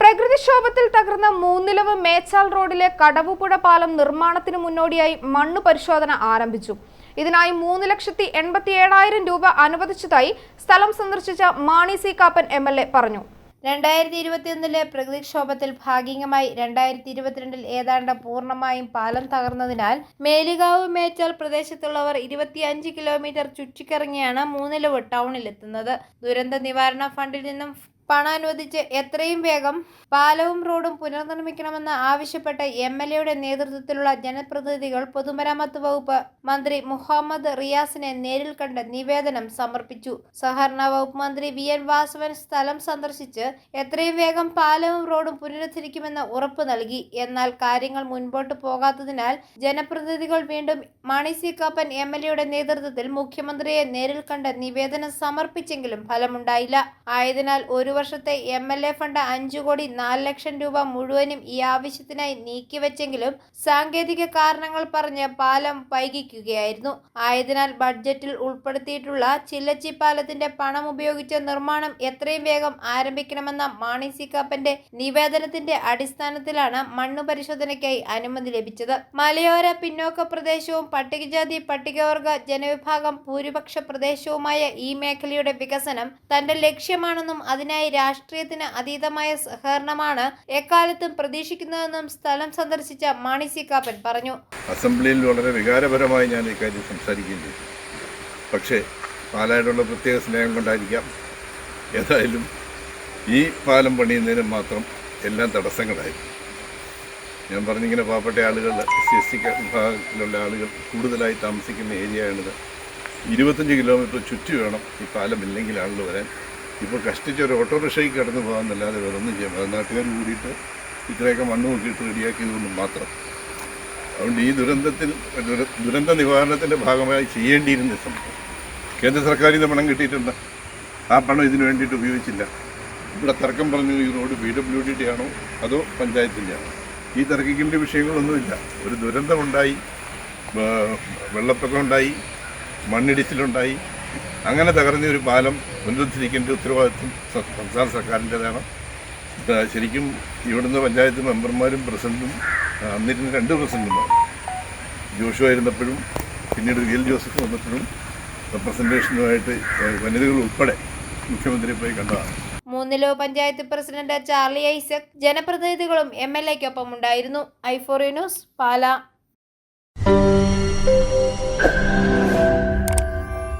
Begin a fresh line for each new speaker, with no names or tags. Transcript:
പ്രകൃതിക്ഷോഭത്തിൽ തകർന്ന മൂന്നിലവ് മേച്ചാൽ റോഡിലെ കടവുപുഴ പാലം നിർമ്മാണത്തിന് മുന്നോടിയായി മണ്ണ് പരിശോധന ആരംഭിച്ചു. ഇതിനായി 3,87,000 രൂപ അനുവദിച്ചതായി സ്ഥലം സന്ദർശിച്ച മാണി സി കാപ്പൻ MLA പറഞ്ഞു.
2021 പ്രകൃതിക്ഷോഭത്തിൽ ഭാഗികമായി 2022 ഏതാണ്ട് പൂർണ്ണമായും പാലം തകർന്നതിനാൽ മേലുകാവ് മേച്ചാൽ പ്രദേശത്തുള്ളവർ 25 കിലോമീറ്റർ ചുറ്റിക്കറങ്ങിയാണ് മൂന്നിലവ് ടൗണിലെത്തുന്നത്. ദുരന്ത നിവാരണ ഫണ്ടിൽ നിന്നും പണം അനുവദിച്ച് എത്രയും വേഗം പാലവും റോഡും പുനർനിർമ്മിക്കണമെന്ന് ആവശ്യപ്പെട്ട് MLAയുടെ നേതൃത്വത്തിലുള്ള ജനപ്രതിനിധികൾ പൊതുമരാമത്ത് വകുപ്പ് മന്ത്രി മുഹമ്മദ് റിയാസിനെ നേരിൽ കണ്ട് നിവേദനം സമർപ്പിച്ചു. സഹകരണ വകുപ്പ് മന്ത്രി VN വാസവൻ സ്ഥലം സന്ദർശിച്ച് എത്രയും വേഗം പാലവും റോഡും പുനരുദ്ധരിക്കുമെന്ന് ഉറപ്പ് നൽകി. എന്നാൽ കാര്യങ്ങൾ മുൻപോട്ട് പോകാത്തതിനാൽ ജനപ്രതിനിധികൾ വീണ്ടും മാണി സി കാപ്പൻ MLAയുടെ നേതൃത്വത്തിൽ മുഖ്യമന്ത്രിയെ നേരിൽ കണ്ട് നിവേദനം സമർപ്പിച്ചെങ്കിലും ഫലമുണ്ടായില്ല. ആയതിനാൽ ഒരു വർഷത്തെ MLA ഫണ്ട് 5,04,00,000 രൂപ മുഴുവനും ഈ ആവശ്യത്തിനായി നീക്കിവെച്ചെങ്കിലും സാങ്കേതിക കാരണങ്ങൾ പറഞ്ഞ് പാലം വൈകിക്കുകയായിരുന്നു. ആയതിനാൽ ബഡ്ജറ്റിൽ ഉൾപ്പെടുത്തിയിട്ടുള്ള ചില്ലച്ചി പാലത്തിന്റെ പണം ഉപയോഗിച്ച് നിർമ്മാണം എത്രയും വേഗം ആരംഭിക്കണമെന്ന മാണി സി കാപ്പന്റെ നിവേദനത്തിന്റെ അടിസ്ഥാനത്തിലാണ് മണ്ണ് പരിശോധനയ്ക്കായി അനുമതി ലഭിച്ചത്. മലയോര പിന്നോക്ക പ്രദേശവും പട്ടികജാതി പട്ടികവർഗ ജനവിഭാഗം ഭൂരിപക്ഷ പ്രദേശവുമായ ഈ മേഖലയുടെ വികസനം തന്റെ ലക്ഷ്യമാണെന്നും അതിനായി രാഷ്ട്രീയത്തിന് അതീതമായ സഹകരണമാണ് എക്കാലത്തും പ്രതീക്ഷിക്കുന്നതെന്നും സ്ഥലം സന്ദർശിച്ച മാണി സി കാപ്പൻ പറഞ്ഞു.
അസംബ്ലിയിൽ വളരെ വികാരപരമായി ഞാൻ ഇക്കാര്യം സംസാരിക്കുകയും ചെയ്തു. പക്ഷേ പാലായോടുള്ള പ്രത്യേക സ്നേഹം കൊണ്ടായിരിക്കാം ഏതായാലും ഈ പാലം പണിയുന്നതിന് മാത്രം എല്ലാം തടസ്സങ്ങളായിരുന്നു. ഞാൻ പറഞ്ഞിങ്ങനെ പാവപ്പെട്ട ആളുകൾ SC വിഭാഗത്തിലുള്ള ആളുകൾ കൂടുതലായി താമസിക്കുന്ന ഏരിയയാണിത്. 25 കിലോമീറ്റർ ചുറ്റി വേണം ഈ പാലം ഇല്ലെങ്കിൽ ആളുകൾ വരാൻ. ഇപ്പോൾ കഷ്ടിച്ച് ഒരു ഓട്ടോറിക്ഷയ്ക്ക് കടന്നു പോകാമെന്നല്ലാതെ വേറൊന്നും ചെയ്യാം. അത് നാട്ടുകാർ കൂടിയിട്ട് ഇത്രയൊക്കെ മണ്ണ് നോക്കിയിട്ട് റെഡിയാക്കിയതുകൊണ്ട് മാത്രം. അതുകൊണ്ട് ഈ ദുരന്ത നിവാരണത്തിൻ്റെ ഭാഗമായി ചെയ്യേണ്ടിയിരുന്ന സംഭവം കേന്ദ്ര സർക്കാരിൽ നിന്ന് പണം കിട്ടിയിട്ടുണ്ട്. ആ പണം ഇതിനു വേണ്ടിയിട്ട് ഉപയോഗിച്ചില്ല. ഇവിടെ തർക്കം പറഞ്ഞു ഈ റോഡ് PWD ആണോ അതോ പഞ്ചായത്തിൻ്റെ ആണോ? ഈ തർക്കിക്കേണ്ട വിഷയങ്ങളൊന്നുമില്ല. ഒരു ദുരന്തമുണ്ടായി, വെള്ളപ്പൊക്കം ഉണ്ടായി, മണ്ണിടിച്ചിലുണ്ടായി. അങ്ങനെ തകർന്ന ഒരു പാലം പുനരുദ്ധരിക്കേണ്ട ഉത്തരവാദിത്വം സംസ്ഥാന സർക്കാരിൻ്റെതാണ്. ശരിക്കും ഇവിടുന്ന് പഞ്ചായത്ത് മെമ്പർമാരും പ്രസിഡന്റും അന്നിരുന്ന 2 പ്രസിഡന്റുമാരും ജോഷു ആയിരുന്നപ്പോഴും പിന്നീട് VL ജോസഫ് വന്നപ്പോഴും റെപ്രസെൻറ്റേഷനുമായിട്ട് വനിതകൾ ഉൾപ്പെടെ മുഖ്യമന്ത്രി പോയി കണ്ടതാണ്.
മൂന്നിലവ് പഞ്ചായത്ത് പ്രസിഡന്റ് ചാർലി ഐസക് ജനപ്രതിനിധികളും MLAയ്ക്കൊപ്പം ഉണ്ടായിരുന്നു. i4U news, Pala.